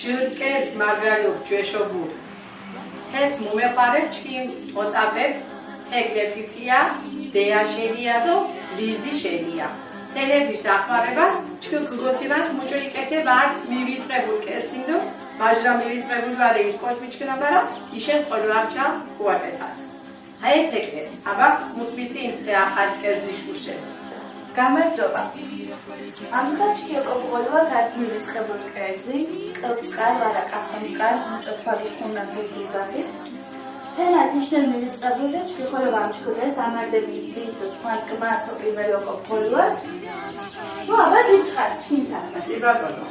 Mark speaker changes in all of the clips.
Speaker 1: ჟირკერს მარგალობ ჯეშობურ ეს მომეყარებ ჩქიმ ოწაფებ ეგლეფიფია დეაშენია და ლიზი შენია ტელევის დახმარება ჩქიმ გგოცინათ მუჭო იკეთებ არც მივიწყებულ კერცინდო მაჟრა მივიწყებულ ვარე ირკოს მიჩქნაბარა იშენ ყოლვარჩა უაკეთა აი ეთეკე აბა მუსმიცი ინცე ახალ კერძი შუშე
Speaker 2: გამარჯობა. ამხაჩქი ოკოპოლვა თარგმნილი კერძი, ყელწყარ ვარაკაფონკარ, მოჭოთვალი ხუნა გუძახის. თენათ ნიშნელ მივიწყებული ჩქიხოლა ვამჩქუდეს ამარდები ძით თვანკმა თო პირველ ოკოპოლვას. ნუ აბა დიჩხარ ჩინსახმა.
Speaker 1: იბაბანო.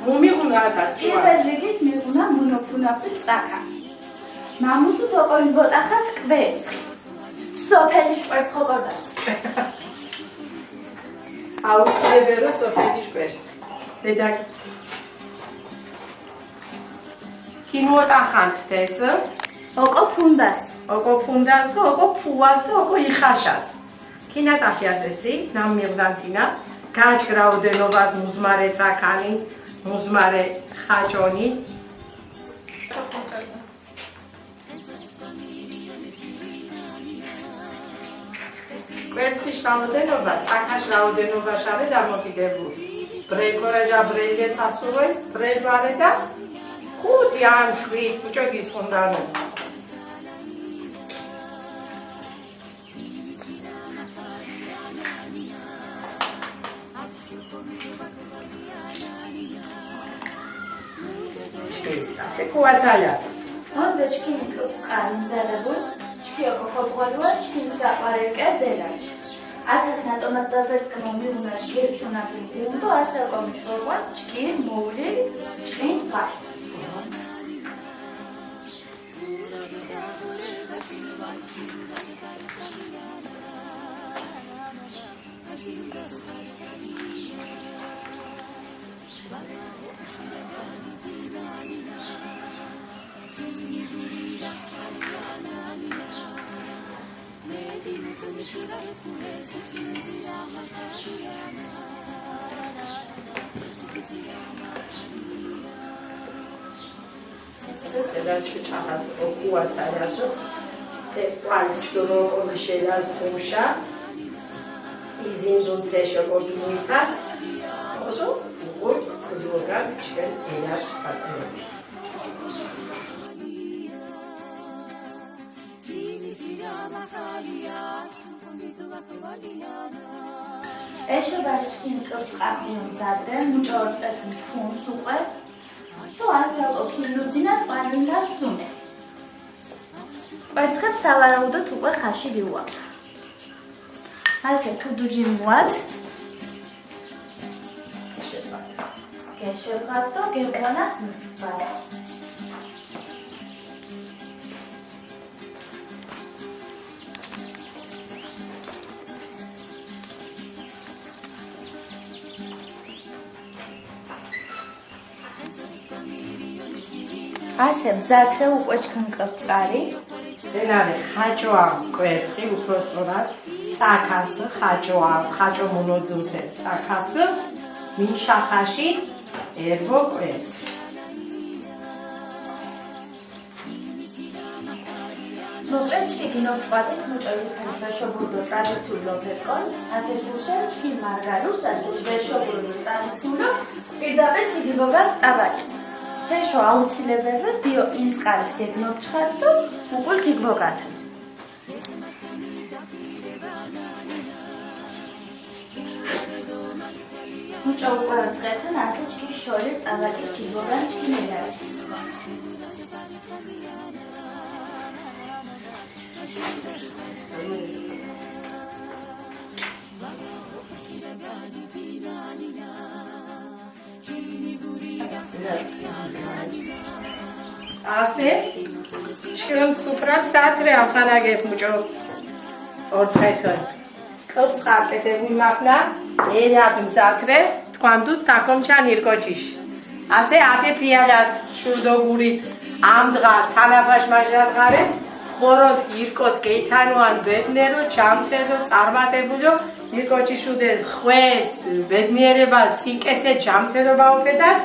Speaker 1: მომიღუნა და ჭუა.
Speaker 2: პირველიგის მიღუნა მონოფუნაფი წაკა. მამუსუ თოყოლი ბოტახat კვერცხი. სოფელი შვერცხ ხოკოდას.
Speaker 1: აუცილებელო სოფელის კვერცხი. დედაკი. კინოოტახანთ ეს?
Speaker 2: ოკო ფუნდას.
Speaker 1: ოკო ფუნდას და ოკო ფუას და ოკო იხაშას. კინატახიას ესი, ნამიღდანტინა, გაჭგრაოდენობას მუზმარე წაკანი, მუზმარე ხაჭონი. კვერცხის რაოდენობა, წაკას რაოდენობაშავე დამოკიდებული. ბრეკორე და ბრელე სასურვე, ბრელვარე და 5 ან 7 ბუჭო გისხონდანო. ასე კუაცალა.
Speaker 2: ონდა ჩქიმი კუცყარი მზარებულ ჩქიოკო ხობღოლუა ჩქიმ საყარეკა ზელაჩ. ათათ ნატომას დაბეცკნო მიუნა გერჩუნა ბიდუნდო ასე კომიშორვა ჩქიმ მოული ჩქიმ ფარ.
Speaker 1: Sedacı çahat okuatsayadı. Tekvalçdoro konuşelaz konuşa. İzindun teşekkürler. Ozo bu kudugan çen ilaç patıyor.
Speaker 2: ეშობას ჩქიმ კილსყარნი მზადრე მუჭოწეთ თუნს უყე თუ ასე ოკილუძინა პანინდა სუნე კვერცხებს სავარაუდოდ უკვე ხაში ვიუვაფ ასე თუ დუჯი მოად გეშებღაც და გეყვანას მბაც ასე მზადრე უკვე ჩქიმ კილსყარი
Speaker 1: დენარე ხაჭოა კვერცხი უпростоრად წაკას ხაჭოა ხაჭო მონოძუთე წაკას მინშახაში ერბო კვერცხი
Speaker 2: მოკლედ ჩქიგინო ჭვადით მუჭოი ვეშობურდო ტრადიციული ოფერკონ ათეშუშე ჩქინ მარგარუს ასე ვეშობურდო ტრადიციული პირდაპირ ჩქიგიბოგას ტაბაკის თეშო აუცილებელად დიო ინწყარით გეგნობჩხატო უკულ ქიგბოგათ მუჭო უკარა წეთან ასე ჩქი შორი ტაბაკის ქიგბოგან ჩქინელავის
Speaker 1: ასე შენ სუპრა საათრე ახალაგებ მუჭო ორცხეთო კოცხარტე გულმახნა ერად საათრე თქვანდუ საკომჩან ირკოჭიშ ასე ათე ფიალად შურდოგურით ამ დღას თანაფაშ მაჟრადღარე ხოროდ ირკოც გეითანوان ბედნერო ჯამთედო წარმატებულო ირკოჭიშუდეს ხვეს ბედნიერება სიკეთე ჯამთედობა უბედას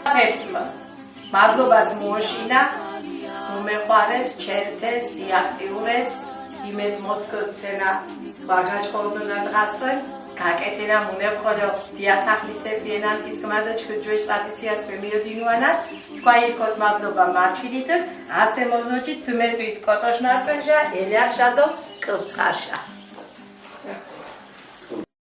Speaker 1: ფექსმა მადლობას მოშინა უმეყვარეს ჩერთეს სიაქტიურეს იმედ მოსკოთენა ბაგაჭხორდონა დღასენ გაკეთენა მუნეყოდო დიასახლისებიენან თითქმად ჩქუჯვეშ ტრადიციას მემიოდინუანას თქვა ირკოს მადლობა მარჩილით ასე მოზოჭით თმეწვით კოტოშ მარწენჟა ელარშადო კრწყარშა